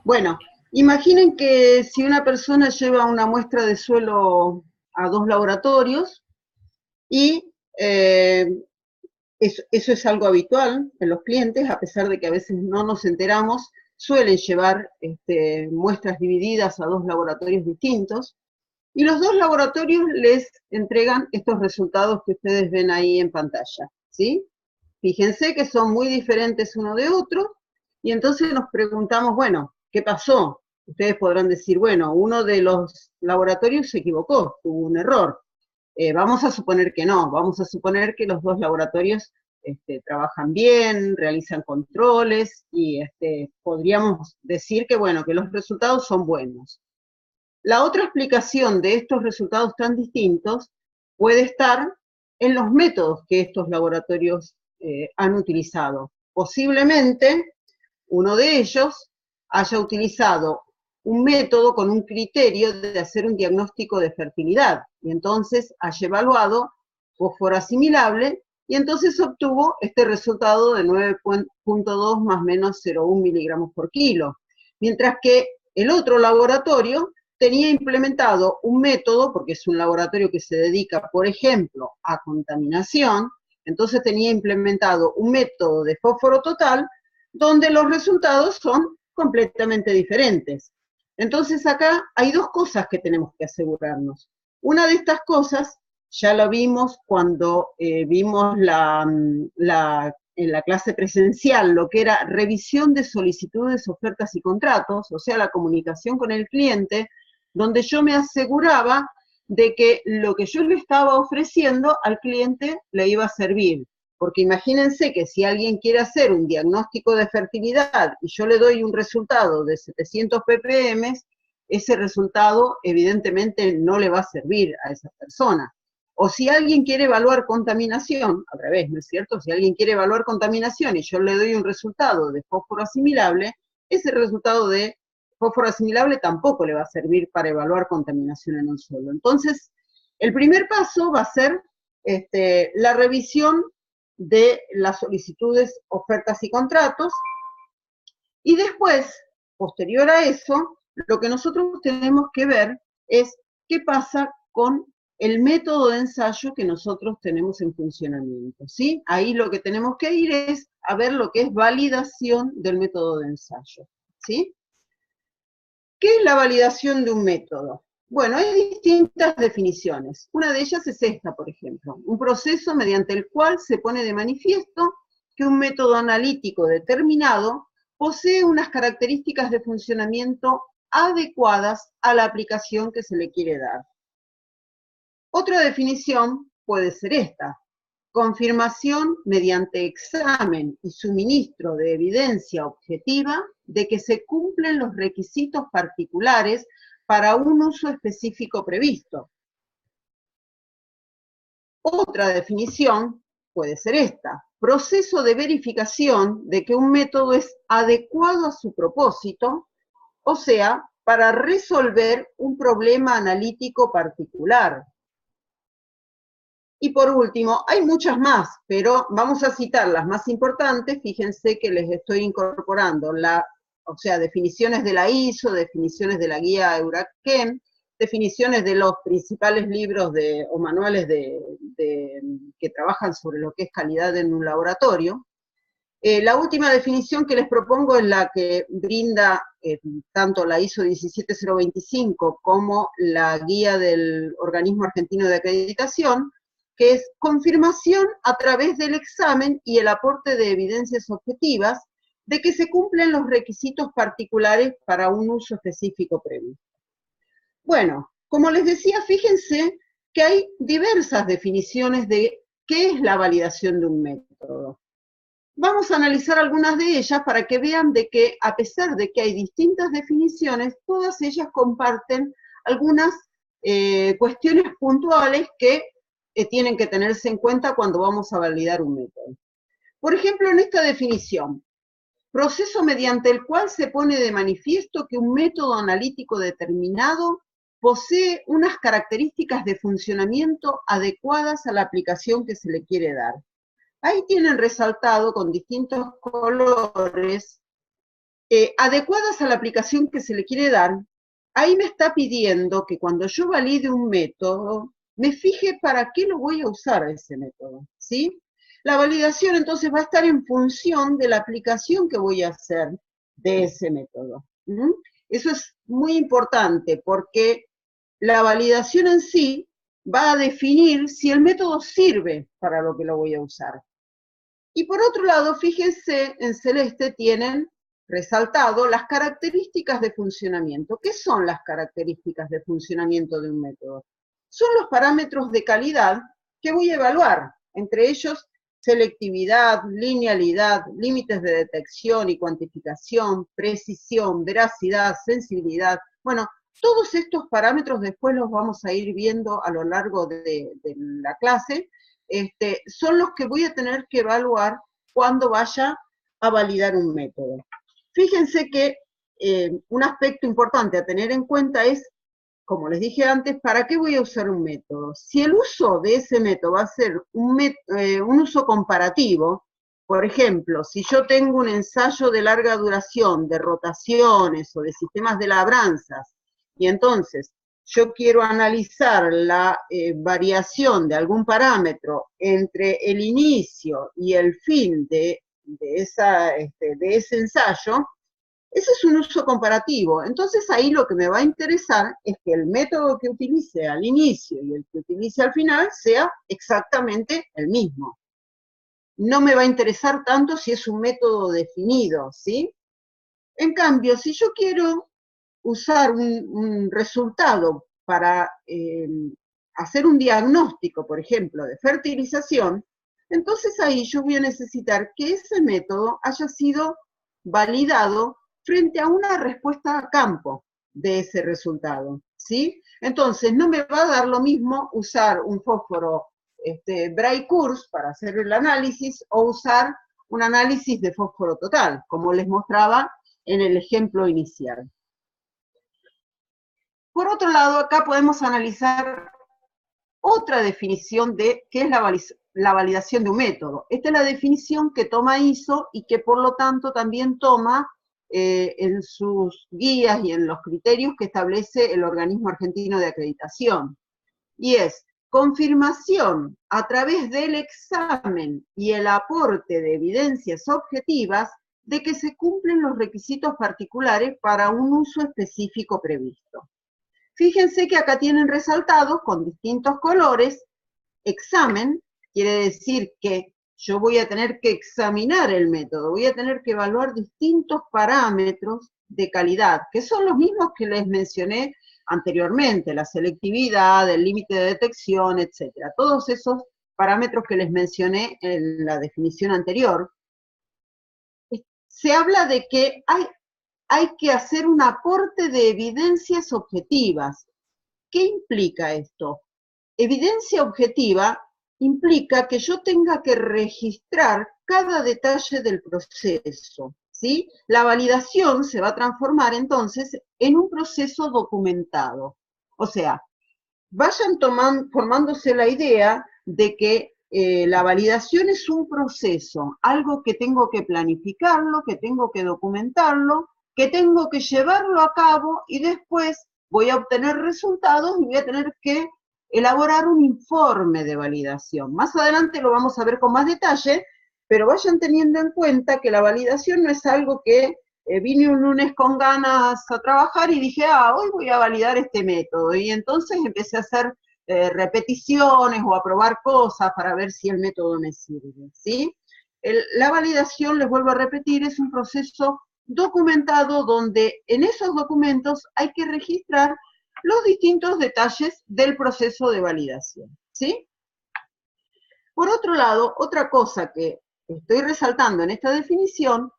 Bueno, imaginen que si una persona lleva una muestra de suelo a 2 laboratorios y eso es algo habitual en los clientes, a pesar de que a veces no nos enteramos, suelen llevar muestras divididas a 2 laboratorios distintos, y los 2 laboratorios les entregan estos resultados que ustedes ven ahí en pantalla, ¿sí? Fíjense que son muy diferentes uno de otro, y entonces nos preguntamos, bueno, ¿qué pasó? Ustedes podrán decir, bueno, uno de los laboratorios se equivocó, tuvo un error. Vamos a suponer que no, vamos a suponer que los 2 laboratorios trabajan bien, realizan controles, y podríamos decir que, bueno, que los resultados son buenos. La otra explicación de estos resultados tan distintos puede estar en los métodos que estos laboratorios han utilizado. Posiblemente uno de ellos haya utilizado un método con un criterio de hacer un diagnóstico de fertilidad, y entonces haya evaluado fósforo asimilable, y entonces obtuvo este resultado de 9.2 más menos 0,1 miligramos por kilo, mientras que el otro laboratorio tenía implementado un método, porque es un laboratorio que se dedica, por ejemplo, a contaminación, entonces tenía implementado un método de fósforo total, donde los resultados son completamente diferentes. Entonces acá hay 2 cosas que tenemos que asegurarnos. Una de estas cosas ya lo vimos cuando vimos en la clase presencial, lo que era revisión de solicitudes, ofertas y contratos, o sea, la comunicación con el cliente, donde yo me aseguraba de que lo que yo le estaba ofreciendo al cliente le iba a servir. Porque imagínense que si alguien quiere hacer un diagnóstico de fertilidad y yo le doy un resultado de 700 ppm, ese resultado evidentemente no le va a servir a esa persona. O si alguien quiere evaluar contaminación, al revés, ¿no es cierto? Si alguien quiere evaluar contaminación y yo le doy un resultado de fósforo asimilable, ese resultado de fósforo asimilable tampoco le va a servir para evaluar contaminación en un suelo. Entonces, el primer paso va a ser la revisión de las solicitudes, ofertas y contratos, y después, posterior a eso, lo que nosotros tenemos que ver es qué pasa con el método de ensayo que nosotros tenemos en funcionamiento, ¿sí? Ahí lo que tenemos que ir es a ver lo que es validación del método de ensayo, ¿sí? ¿Qué es la validación de un método? Bueno, hay distintas definiciones. Una de ellas es esta, por ejemplo, un proceso mediante el cual se pone de manifiesto que un método analítico determinado posee unas características de funcionamiento adecuadas a la aplicación que se le quiere dar. Otra definición puede ser esta: confirmación mediante examen y suministro de evidencia objetiva de que se cumplen los requisitos particulares para un uso específico previsto. Otra definición puede ser esta: proceso de verificación de que un método es adecuado a su propósito, o sea, para resolver un problema analítico particular. Y por último, hay muchas más, pero vamos a citar las más importantes. Fíjense que les estoy incorporando definiciones de la ISO, definiciones de la guía Euraquem, definiciones de los principales libros o manuales que trabajan sobre lo que es calidad en un laboratorio. La última definición que les propongo es la que brinda tanto la ISO 17025 como la guía del Organismo Argentino de Acreditación, que es confirmación a través del examen y el aporte de evidencias objetivas de que se cumplen los requisitos particulares para un uso específico previo. Bueno, como les decía, fíjense que hay diversas definiciones de qué es la validación de un método. Vamos a analizar algunas de ellas para que vean de que, a pesar de que hay distintas definiciones, todas ellas comparten algunas cuestiones puntuales que tienen que tenerse en cuenta cuando vamos a validar un método. Por ejemplo, en esta definición, proceso mediante el cual se pone de manifiesto que un método analítico determinado posee unas características de funcionamiento adecuadas a la aplicación que se le quiere dar. Ahí tienen resaltado con distintos colores adecuadas a la aplicación que se le quiere dar, ahí me está pidiendo que cuando yo valide un método, me fije para qué lo voy a usar ese método, ¿sí? La validación entonces va a estar en función de la aplicación que voy a hacer de ese método. Eso es muy importante porque la validación en sí va a definir si el método sirve para lo que lo voy a usar. Y por otro lado, fíjense, en celeste tienen resaltado las características de funcionamiento. ¿Qué son las características de funcionamiento de un método? Son los parámetros de calidad que voy a evaluar, entre ellos selectividad, linealidad, límites de detección y cuantificación, precisión, veracidad, sensibilidad. Bueno, todos estos parámetros después los vamos a ir viendo a lo largo de la clase, son los que voy a tener que evaluar cuando vaya a validar un método. Fíjense que un aspecto importante a tener en cuenta es, como les dije antes, ¿para qué voy a usar un método? Si el uso de ese método va a ser un uso comparativo, por ejemplo, si yo tengo un ensayo de larga duración, de rotaciones o de sistemas de labranzas, y entonces yo quiero analizar la variación de algún parámetro entre el inicio y el fin de ese ensayo, ese es un uso comparativo. Entonces ahí lo que me va a interesar es que el método que utilice al inicio y el que utilice al final sea exactamente el mismo. No me va a interesar tanto si es un método definido, ¿sí? En cambio, si yo quiero usar un resultado para hacer un diagnóstico, por ejemplo, de fertilización, entonces ahí yo voy a necesitar que ese método haya sido validado frente a una respuesta a campo de ese resultado, ¿sí? Entonces, no me va a dar lo mismo usar un fósforo Bray-Kurz para hacer el análisis o usar un análisis de fósforo total, como les mostraba en el ejemplo inicial. Por otro lado, acá podemos analizar otra definición de qué es la validación de un método. Esta es la definición que toma ISO y que por lo tanto también toma en sus guías y en los criterios que establece el organismo argentino de acreditación. Y es confirmación a través del examen y el aporte de evidencias objetivas de que se cumplen los requisitos particulares para un uso específico previsto. Fíjense que acá tienen resaltados con distintos colores, examen, quiere decir que yo voy a tener que examinar el método, voy a tener que evaluar distintos parámetros de calidad, que son los mismos que les mencioné anteriormente, la selectividad, el límite de detección, etcétera. Todos esos parámetros que les mencioné en la definición anterior. Se habla de que hay que hacer un aporte de evidencias objetivas. ¿Qué implica esto? Evidencia objetiva implica que yo tenga que registrar cada detalle del proceso, ¿sí? La validación se va a transformar entonces en un proceso documentado. O sea, vayan formándose la idea de que la validación es un proceso, algo que tengo que planificarlo, que tengo que documentarlo, que tengo que llevarlo a cabo y después voy a obtener resultados y voy a tener que elaborar un informe de validación. Más adelante lo vamos a ver con más detalle, pero vayan teniendo en cuenta que la validación no es algo que vine un lunes con ganas a trabajar y dije, hoy voy a validar este método. Y entonces empecé a hacer repeticiones o a probar cosas para ver si el método me sirve, ¿sí? La validación, les vuelvo a repetir, es un proceso documentado donde en esos documentos hay que registrar los distintos detalles del proceso de validación, ¿sí? Por otro lado, otra cosa que estoy resaltando en esta definición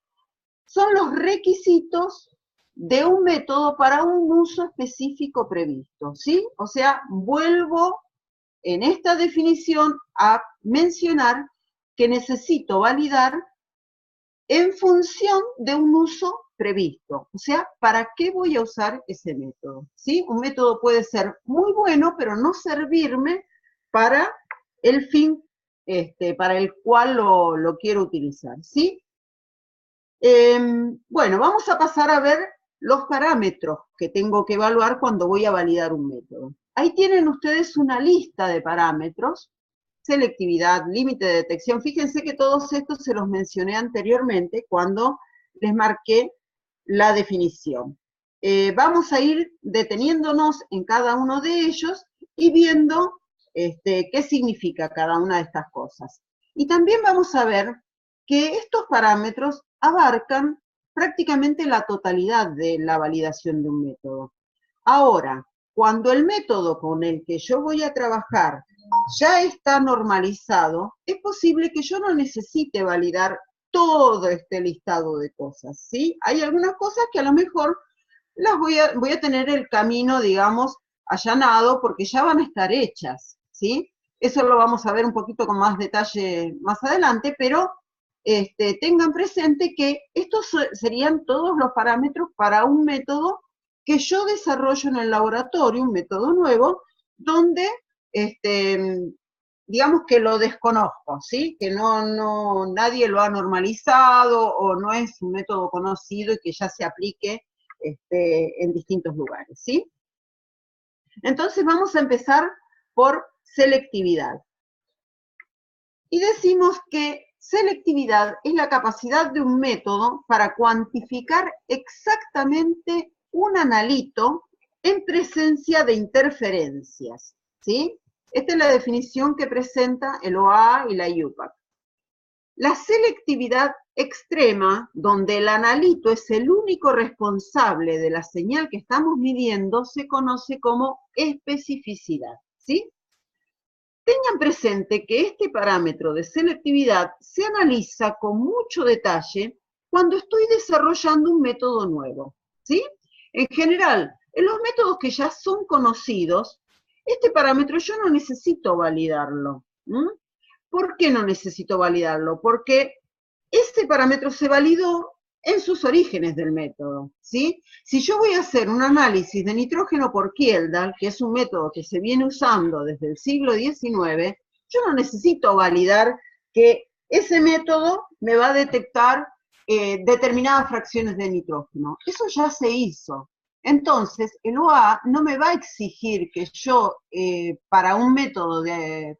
son los requisitos de un método para un uso específico previsto, ¿sí? O sea, vuelvo en esta definición a mencionar que necesito validar en función de un uso previsto. O sea, ¿para qué voy a usar ese método? ¿Sí? Un método puede ser muy bueno, pero no servirme para el fin para el cual lo quiero utilizar, ¿sí? Bueno, vamos a pasar a ver los parámetros que tengo que evaluar cuando voy a validar un método. Ahí tienen ustedes una lista de parámetros: selectividad, límite de detección. Fíjense que todos estos se los mencioné anteriormente cuando les marqué la definición. Vamos a ir deteniéndonos en cada uno de ellos y viendo qué significa cada una de estas cosas. Y también vamos a ver que estos parámetros abarcan prácticamente la totalidad de la validación de un método. Ahora, cuando el método con el que yo voy a trabajar ya está normalizado, es posible que yo no necesite validar todo este listado de cosas, ¿sí? Hay algunas cosas que a lo mejor las voy a tener el camino, digamos, allanado, porque ya van a estar hechas, ¿sí? Eso lo vamos a ver un poquito con más detalle más adelante, pero tengan presente que estos serían todos los parámetros para un método que yo desarrollo en el laboratorio, un método nuevo, donde digamos que lo desconozco, ¿sí? Que nadie lo ha normalizado o no es un método conocido y que ya se aplique en distintos lugares, ¿sí? Entonces vamos a empezar por selectividad. Y decimos que selectividad es la capacidad de un método para cuantificar exactamente un analito en presencia de interferencias, ¿sí? Esta es la definición que presenta el OA y la IUPAC. La selectividad extrema, donde el analito es el único responsable de la señal que estamos midiendo, se conoce como especificidad, ¿sí? Tengan presente que este parámetro de selectividad se analiza con mucho detalle cuando estoy desarrollando un método nuevo, ¿sí? En general, en los métodos que ya son conocidos, este parámetro yo no necesito validarlo. ¿Por qué no necesito validarlo? Porque este parámetro se validó en sus orígenes del método, ¿sí? Si yo voy a hacer un análisis de nitrógeno por Kjeldahl, que es un método que se viene usando desde el siglo XIX, yo no necesito validar que ese método me va a detectar determinadas fracciones de nitrógeno. Eso ya se hizo. Entonces, el OA no me va a exigir que yo, para un método de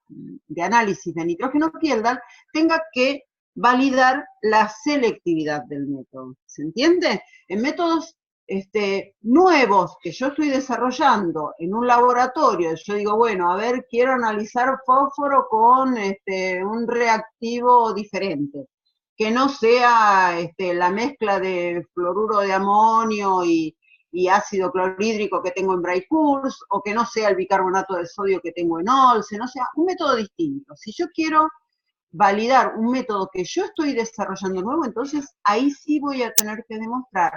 análisis de nitrógeno Kjeldahl, tenga que validar la selectividad del método. ¿Se entiende? En métodos nuevos que yo estoy desarrollando en un laboratorio, yo digo, bueno, a ver, quiero analizar fósforo con un reactivo diferente, que no sea la mezcla de fluoruro de amonio y ácido clorhídrico que tengo en Bray-Kurz, o que no sea el bicarbonato de sodio que tengo en Olsen, o sea, un método distinto. Si yo quiero validar un método que yo estoy desarrollando nuevo, entonces ahí sí voy a tener que demostrar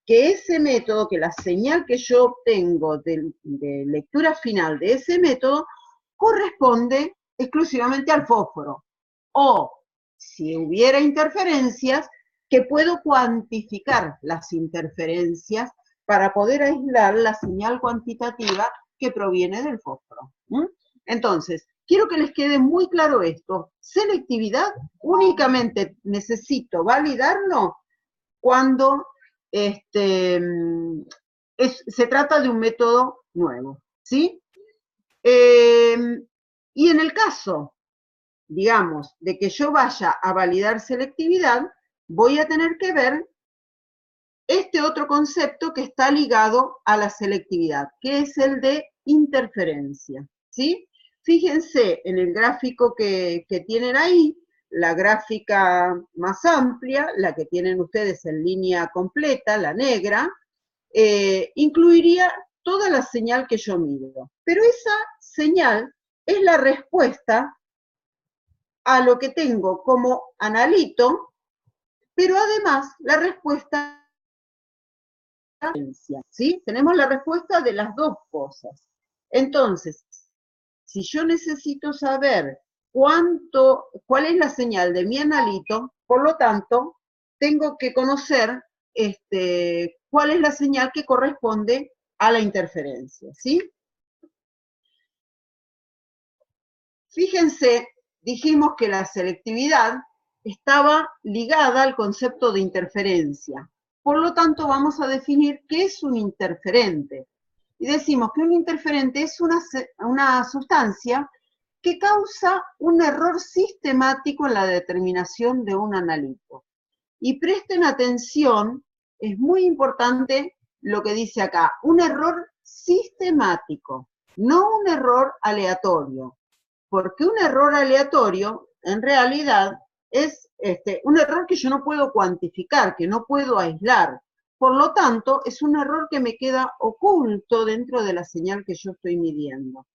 que ese método, que la señal que yo obtengo de lectura final de ese método, corresponde exclusivamente al fósforo. O, si hubiera interferencias, que puedo cuantificar las interferencias para poder aislar la señal cuantitativa que proviene del fósforo. Entonces, quiero que les quede muy claro esto. Selectividad únicamente necesito validarlo cuando se trata de un método nuevo, ¿sí? Y en el caso, digamos, de que yo vaya a validar selectividad, voy a tener que ver este otro concepto que está ligado a la selectividad, que es el de interferencia, ¿sí? Fíjense en el gráfico que tienen ahí, la gráfica más amplia, la que tienen ustedes en línea completa, la negra, incluiría toda la señal que yo mido. Pero esa señal es la respuesta a lo que tengo como analito, pero además la respuesta, ¿sí? Tenemos la respuesta de las dos cosas. Entonces, si yo necesito saber cuál es la señal de mi analito, por lo tanto, tengo que conocer cuál es la señal que corresponde a la interferencia, ¿sí? Fíjense, dijimos que la selectividad estaba ligada al concepto de interferencia. Por lo tanto, vamos a definir qué es un interferente. Y decimos que un interferente es una sustancia que causa un error sistemático en la determinación de un analito. Y presten atención, es muy importante lo que dice acá, un error sistemático, no un error aleatorio, porque un error aleatorio en realidad es un error que yo no puedo cuantificar, que no puedo aislar. Por lo tanto, es un error que me queda oculto dentro de la señal que yo estoy midiendo.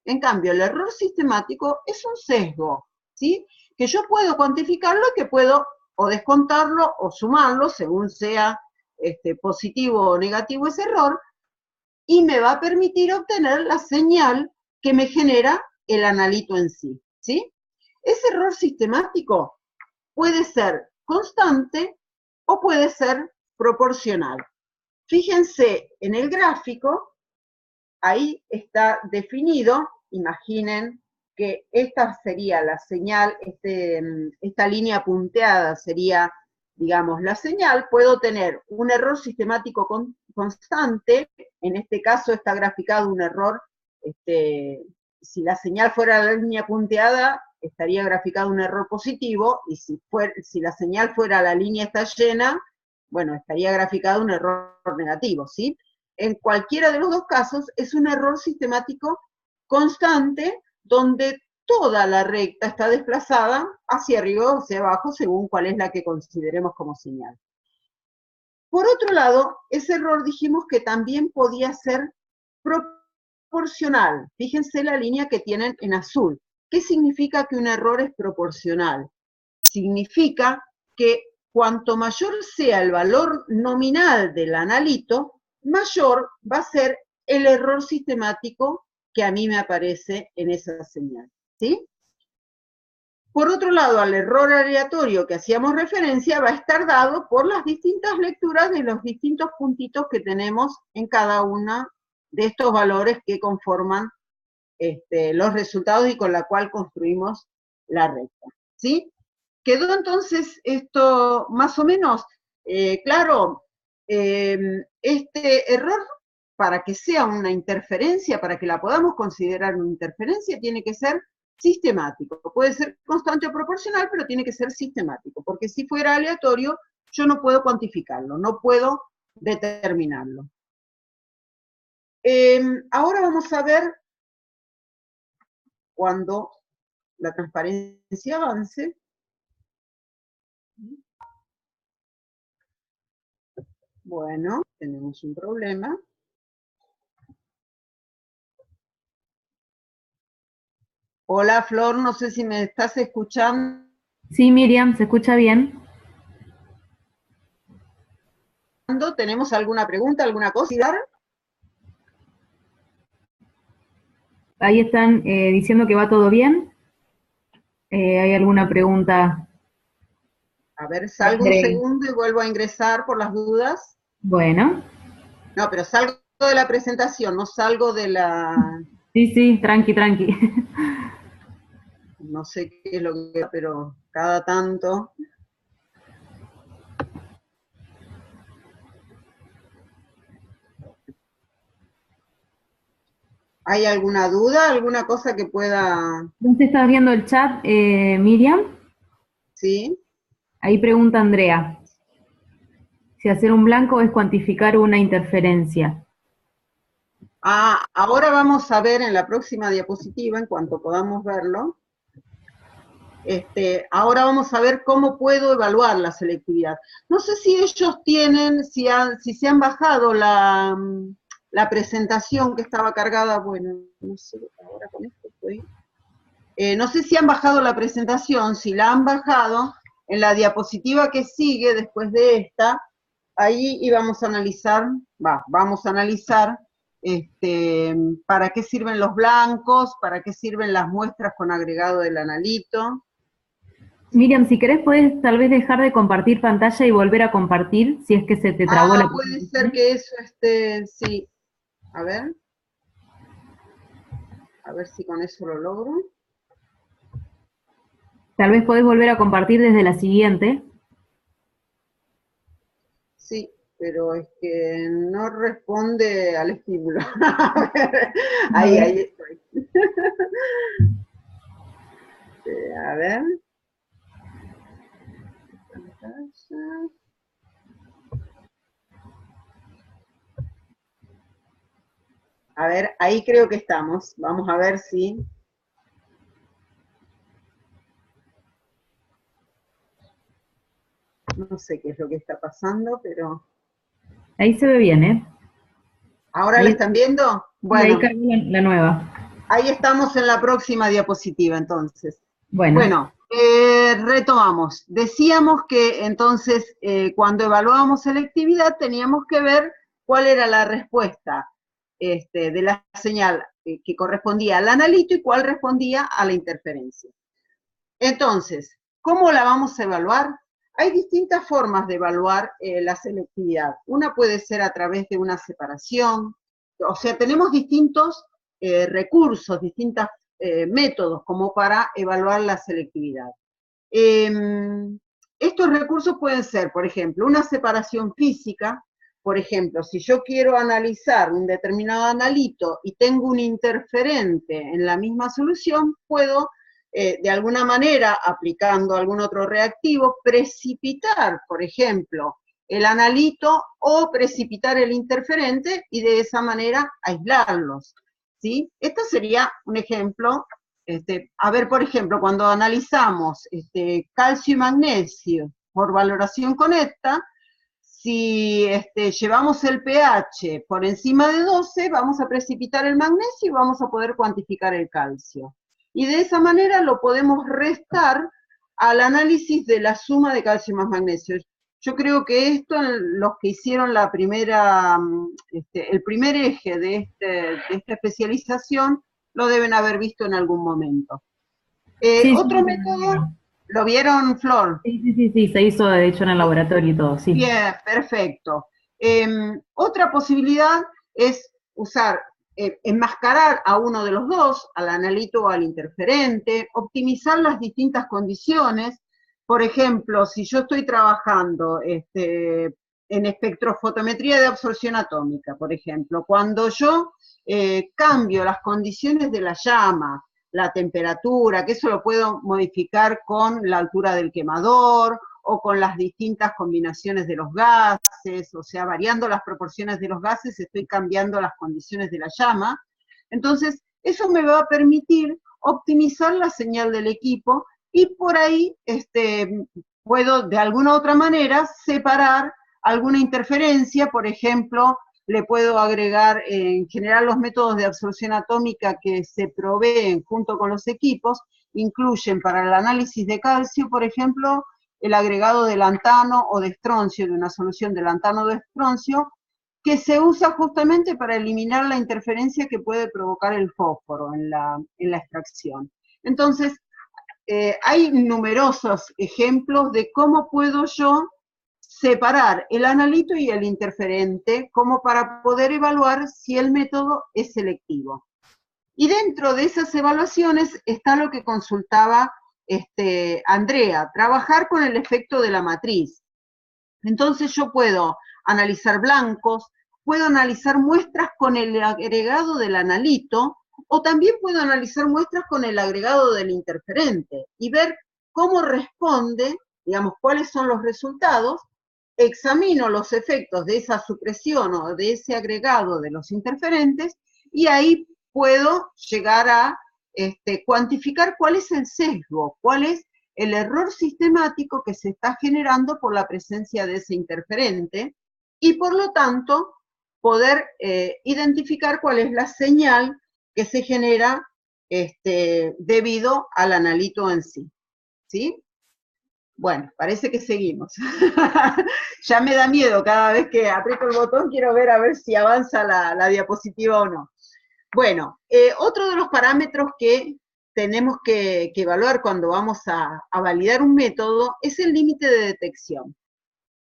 En cambio, el error sistemático es un sesgo, ¿sí? Que yo puedo cuantificarlo y que puedo o descontarlo o sumarlo, según sea positivo o negativo ese error, y me va a permitir obtener la señal que me genera el analito en sí, ¿sí? Ese error sistemático puede ser constante o puede ser proporcional. Fíjense en el gráfico, ahí está definido, imaginen que esta sería la señal, esta línea punteada sería, digamos, la señal. Puedo tener un error sistemático constante, en este caso está graficado un error, si la señal fuera la línea punteada, estaría graficado un error positivo, y si la señal fuera la línea está llena, bueno, estaría graficado un error negativo, ¿sí? En cualquiera de los dos casos es un error sistemático constante donde toda la recta está desplazada hacia arriba o hacia abajo según cuál es la que consideremos como señal. Por otro lado, ese error dijimos que también podía ser proporcional. Fíjense la línea que tienen en azul. ¿Qué significa que un error es proporcional? Significa que cuanto mayor sea el valor nominal del analito, mayor va a ser el error sistemático que a mí me aparece en esa señal, ¿sí? Por otro lado, al error aleatorio que hacíamos referencia va a estar dado por las distintas lecturas de los distintos puntitos que tenemos en cada una de estos valores que conforman los resultados y con la cual construimos la recta, ¿sí? ¿Quedó entonces esto más o menos claro? Este error, para que sea una interferencia, para que la podamos considerar una interferencia, tiene que ser sistemático. Puede ser constante o proporcional, pero tiene que ser sistemático, porque si fuera aleatorio, yo no puedo cuantificarlo, no puedo determinarlo. Ahora vamos a ver, cuando la transparencia avance, bueno, tenemos un problema. Hola Flor, no sé si me estás escuchando. Sí, Miriam, ¿se escucha bien? ¿Tenemos alguna pregunta, alguna cosa? Ahí están diciendo que va todo bien. ¿Hay alguna pregunta A ver, para salgo un Andrea? segundo y vuelvo a ingresar por las dudas. Bueno, No, pero salgo de la presentación, no salgo de la... sí, sí, tranqui, tranqui. No sé qué es lo que... pero cada tanto... ¿Hay alguna duda, alguna cosa que pueda... ¿No te estás viendo el chat, Miriam? ¿Sí? Ahí pregunta Andrea, si hacer un blanco es cuantificar una interferencia. Ah, ahora vamos a ver en la próxima diapositiva, en cuanto podamos verlo, ahora vamos a ver cómo puedo evaluar la selectividad. No sé si ellos tienen, si se han bajado la presentación que estaba cargada, bueno, no sé, ahora con esto estoy... no sé si han bajado la presentación, si la han bajado, en la diapositiva que sigue después de esta, ahí íbamos a analizar, vamos a analizar para qué sirven los blancos, para qué sirven las muestras con agregado del analito. Miriam, si querés puedes tal vez dejar de compartir pantalla y volver a compartir si es que se te trabó la Ah, puede ser presentación. que eso sí. A ver si con eso lo logro. Tal vez podés volver a compartir desde la siguiente. Sí, pero es que no responde al estímulo. A ver, A ver. ahí estoy. A ver. Pantalla. A ver, ahí creo que estamos. Vamos a ver si. No sé qué es lo que está pasando, pero. Ahí se ve bien, ¿eh? ¿Ahora la Ahí, están viendo? y ahí Bueno, carga la nueva. ahí estamos en la próxima diapositiva, entonces. Bueno, Bueno, retomamos. Decíamos que entonces cuando evaluábamos selectividad teníamos que ver cuál era la respuesta de la señal que correspondía al analito y cuál respondía a la interferencia. Entonces, ¿cómo la vamos a evaluar? Hay distintas formas de evaluar la selectividad. Una puede ser a través de una separación, o sea, tenemos distintos recursos, distintos métodos como para evaluar la selectividad. Estos recursos pueden ser, por ejemplo, una separación física. Por ejemplo, si yo quiero analizar un determinado analito y tengo un interferente en la misma solución, puedo, de alguna manera, aplicando algún otro reactivo, precipitar, por ejemplo, el analito o precipitar el interferente y de esa manera aislarlos, ¿sí? Esto sería un ejemplo. A ver, por ejemplo, cuando analizamos calcio y magnesio por valoración con esta, si llevamos el pH por encima de 12, vamos a precipitar el magnesio y vamos a poder cuantificar el calcio. Y de esa manera lo podemos restar al análisis de la suma de calcio más magnesio. Yo creo que esto, los que hicieron la primera, el primer eje de esta especialización, lo deben haber visto en algún momento. sí, Otro sí, método, ¿lo vieron, Flor? sí, sí, sí, sí, se hizo de hecho en el laboratorio y todo, sí. Bien, perfecto. Otra posibilidad es usar, enmascarar a uno de los dos, al analito o al interferente, optimizar las distintas condiciones. Por ejemplo, si yo estoy trabajando en espectrofotometría de absorción atómica, por ejemplo, cuando yo cambio las condiciones de la llama, la temperatura, que eso lo puedo modificar con la altura del quemador, o con las distintas combinaciones de los gases, o sea, variando las proporciones de los gases, estoy cambiando las condiciones de la llama. Entonces, eso me va a permitir optimizar la señal del equipo y por ahí puedo de alguna otra manera separar alguna interferencia, por ejemplo, le puedo agregar en general los métodos de absorción atómica que se proveen junto con los equipos, incluyen para el análisis de calcio, por ejemplo, el agregado de lantano o de estroncio, de una solución de lantano o de estroncio, que se usa justamente para eliminar la interferencia que puede provocar el fósforo en la extracción. Entonces, hay numerosos ejemplos de cómo puedo yo separar el analito y el interferente como para poder evaluar si el método es selectivo. Y dentro de esas evaluaciones está lo que consultaba Andrea, trabajar con el efecto de la matriz. Entonces yo puedo analizar blancos, puedo analizar muestras con el agregado del analito, o también puedo analizar muestras con el agregado del interferente y ver cómo responde, digamos, cuáles son los resultados, examino los efectos de esa supresión o de ese agregado de los interferentes, y ahí puedo llegar a cuantificar cuál es el sesgo, cuál es el error sistemático que se está generando por la presencia de ese interferente y por lo tanto poder identificar cuál es la señal que se genera debido al analito en sí. ¿Sí? Bueno, parece que seguimos. Ya me da miedo cada vez que aprieto el botón, quiero ver a ver si avanza la diapositiva o no. Bueno, otro de los parámetros que tenemos que evaluar cuando vamos a validar un método es el límite de detección.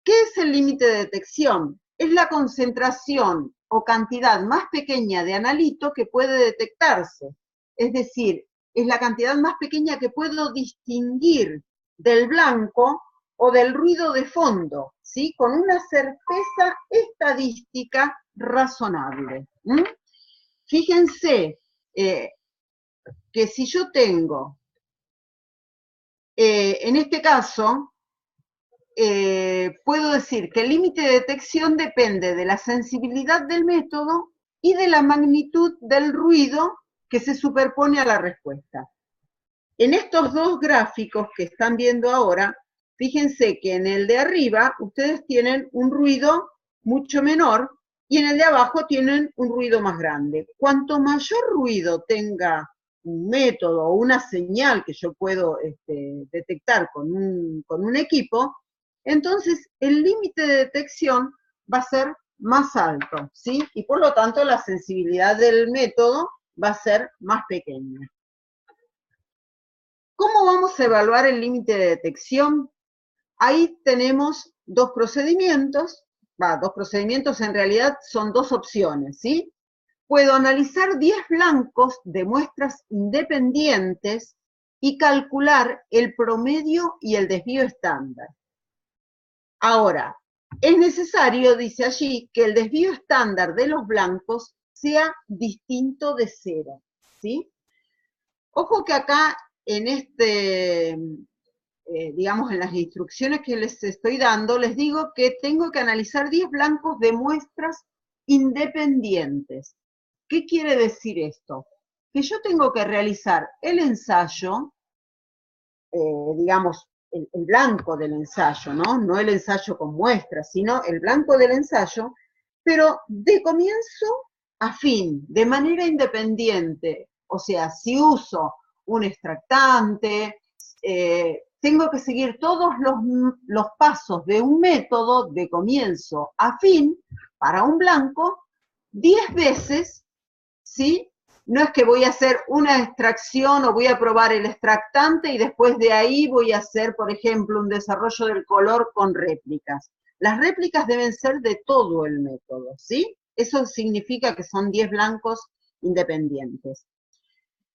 ¿Qué es el límite de detección? Es la concentración o cantidad más pequeña de analito que puede detectarse. Es decir, es la cantidad más pequeña que puedo distinguir del blanco o del ruido de fondo, ¿sí? Con una certeza estadística razonable. Fíjense que si yo tengo, en este caso, puedo decir que el límite de detección depende de la sensibilidad del método y de la magnitud del ruido que se superpone a la respuesta. En estos dos gráficos que están viendo ahora, fíjense que en el de arriba ustedes tienen un ruido mucho menor y en el de abajo tienen un ruido más grande. Cuanto mayor ruido tenga un método o una señal que yo puedo detectar con un equipo, entonces el límite de detección va a ser más alto, ¿sí? Y por lo tanto la sensibilidad del método va a ser más pequeña. ¿Cómo vamos a evaluar el límite de detección? Ahí tenemos dos procedimientos en realidad son dos opciones, ¿sí? Puedo analizar 10 blancos de muestras independientes y calcular el promedio y el desvío estándar. Ahora, es necesario, dice allí, que el desvío estándar de los blancos sea distinto de 0, ¿sí? Ojo que acá en digamos, en las instrucciones que les estoy dando, les digo que tengo que analizar 10 blancos de muestras independientes. ¿Qué quiere decir esto? Que yo tengo que realizar el ensayo, digamos, el blanco del ensayo, ¿no? No el ensayo con muestras, sino el blanco del ensayo, pero de comienzo a fin, de manera independiente. O sea, si uso un extractante, tengo que seguir todos los pasos de un método de comienzo a fin para un blanco 10 veces, ¿sí? No es que voy a hacer una extracción o voy a probar el extractante y después de ahí voy a hacer, por ejemplo, un desarrollo del color con réplicas. Las réplicas deben ser de todo el método, ¿sí? Eso significa que son 10 blancos independientes.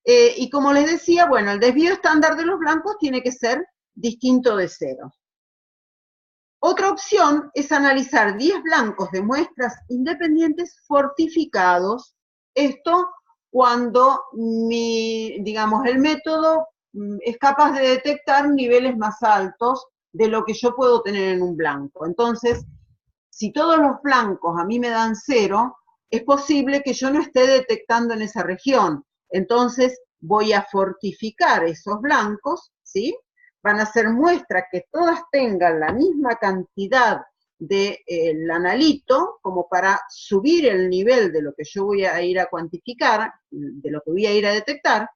Y como les decía, bueno, el desvío estándar de los blancos tiene que ser distinto de 0. Otra opción es analizar 10 blancos de muestras independientes fortificados. Esto cuando digamos, el método es capaz de detectar niveles más altos de lo que yo puedo tener en un blanco. Entonces, si todos los blancos a mí me dan 0, es posible que yo no esté detectando en esa región. Entonces, voy a fortificar esos blancos, ¿sí? Van a ser muestras que todas tengan la misma cantidad del analito, como para subir el nivel de lo que yo voy a ir a cuantificar, de lo que voy a ir a detectar,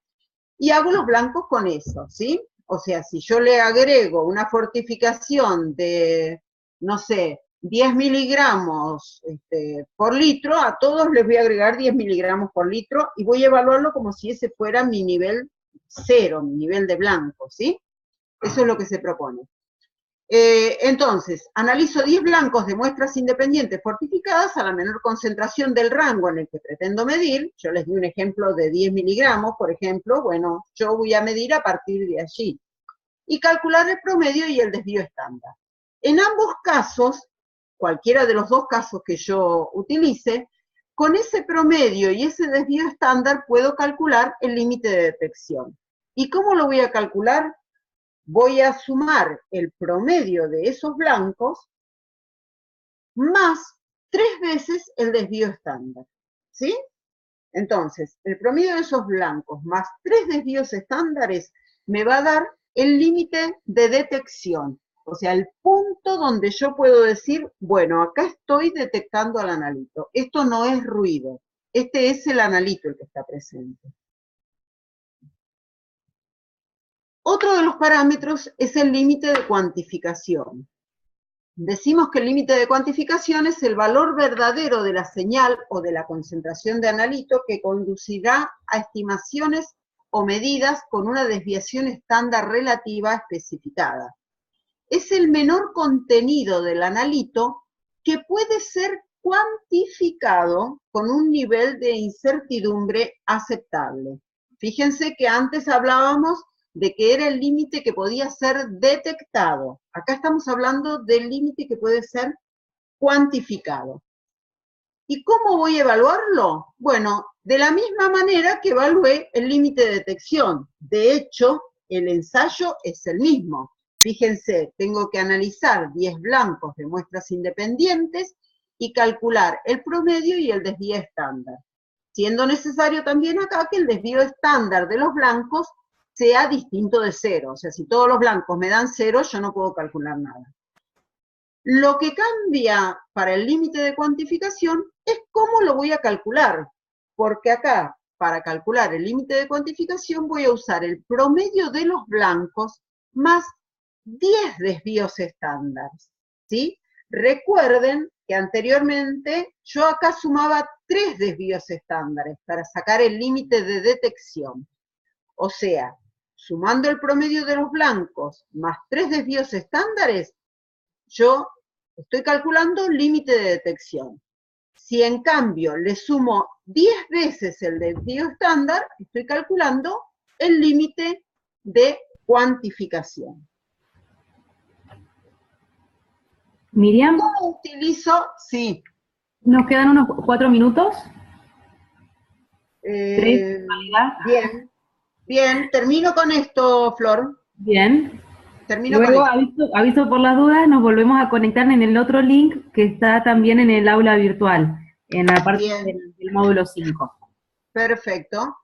y hago los blancos con eso, ¿sí? O sea, si yo le agrego una fortificación de, no sé, 10 miligramos por litro, a todos les voy a agregar 10 miligramos por litro y voy a evaluarlo como si ese fuera mi nivel 0, mi nivel de blanco, ¿sí? Eso es lo que se propone. Entonces, analizo 10 blancos de muestras independientes fortificadas a la menor concentración del rango en el que pretendo medir. Yo les di un ejemplo de 10 miligramos, por ejemplo. Bueno, yo voy a medir a partir de allí. Y calcular el promedio y el desvío estándar. En ambos casos, cualquiera de los dos casos que yo utilice, con ese promedio y ese desvío estándar puedo calcular el límite de detección. ¿Y cómo lo voy a calcular? Voy a sumar el promedio de esos blancos más 3 veces el desvío estándar, ¿sí? Entonces, el promedio de esos blancos más 3 desvíos estándares me va a dar el límite de detección, o sea, el punto donde yo puedo decir, bueno, acá estoy detectando al analito, esto no es ruido, este es el analito el que está presente. Otro de los parámetros es el límite de cuantificación. Decimos que el límite de cuantificación es el valor verdadero de la señal o de la concentración de analito que conducirá a estimaciones o medidas con una desviación estándar relativa especificada. Es el menor contenido del analito que puede ser cuantificado con un nivel de incertidumbre aceptable. Fíjense que antes hablábamos de que era el límite que podía ser detectado. Acá estamos hablando del límite que puede ser cuantificado. ¿Y cómo voy a evaluarlo? Bueno, de la misma manera que evalué el límite de detección. De hecho, el ensayo es el mismo. Fíjense, tengo que analizar 10 blancos de muestras independientes y calcular el promedio y el desvío estándar. Siendo necesario también acá que el desvío estándar de los blancos sea distinto de 0. O sea, si todos los blancos me dan 0, yo no puedo calcular nada. Lo que cambia para el límite de cuantificación es cómo lo voy a calcular, porque acá, para calcular el límite de cuantificación, voy a usar el promedio de los blancos más 10 desvíos estándar, ¿sí? Recuerden que anteriormente yo acá sumaba 3 desvíos estándares para sacar el límite de detección. O sea, sumando el promedio de los blancos más 3 desvíos estándares, yo estoy calculando límite de detección. Si en cambio le sumo 10 veces el desvío estándar, estoy calculando el límite de cuantificación. Miriam, ¿Cómo utilizo? Sí. nos quedan unos 4 minutos. ¿Tres? Bien, bien. Termino con esto, Flor. Bien. Termino con Luego, esto. aviso por las dudas, nos volvemos a conectar en el otro link que está también en el aula virtual, en la parte Bien, del módulo 5. perfecto.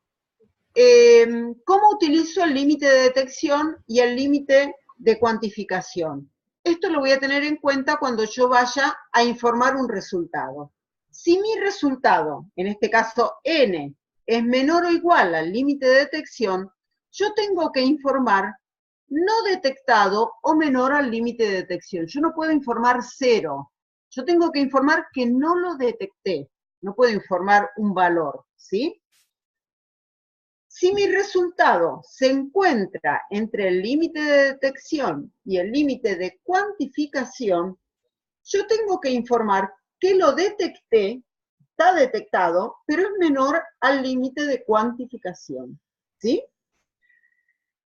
¿Cómo utilizo el límite de detección y el límite de cuantificación? Esto lo voy a tener en cuenta cuando yo vaya a informar un resultado. Si mi resultado, en este caso n, es menor o igual al límite de detección, yo tengo que informar no detectado o menor al límite de detección. Yo no puedo informar 0. Yo tengo que informar que no lo detecté. No puedo informar un valor, ¿sí? Si mi resultado se encuentra entre el límite de detección y el límite de cuantificación, yo tengo que informar que lo detecté, está detectado, pero es menor al límite de cuantificación, ¿sí?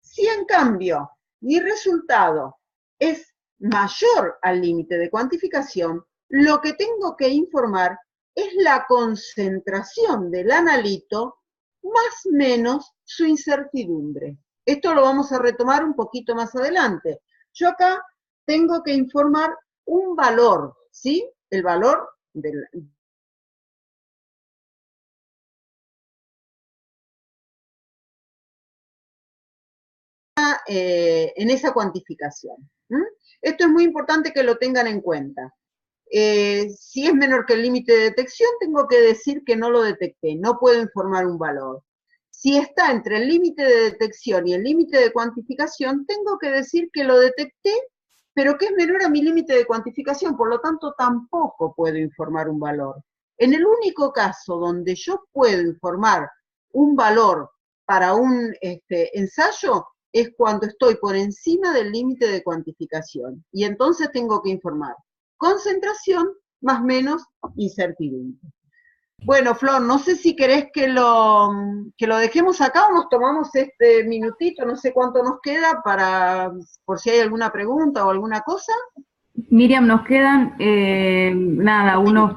Si en cambio mi resultado es mayor al límite de cuantificación, lo que tengo que informar es la concentración del analito más menos su incertidumbre. Esto lo vamos a retomar un poquito más adelante. Yo acá tengo que informar un valor, ¿sí? El valor del, en esa cuantificación. Esto es muy importante que lo tengan en cuenta. Si es menor que el límite de detección, tengo que decir que no lo detecté, no puedo informar un valor. Si está entre el límite de detección y el límite de cuantificación, tengo que decir que lo detecté, pero que es menor a mi límite de cuantificación, por lo tanto tampoco puedo informar un valor. En el único caso donde yo puedo informar un valor para un ensayo es cuando estoy por encima del límite de cuantificación, y entonces tengo que informar concentración más menos incertidumbre. Bueno, Flor, no sé si querés que lo dejemos acá o nos tomamos este minutito, no sé cuánto nos queda para, por si hay alguna pregunta o alguna cosa. Miriam, nos quedan, nada, unos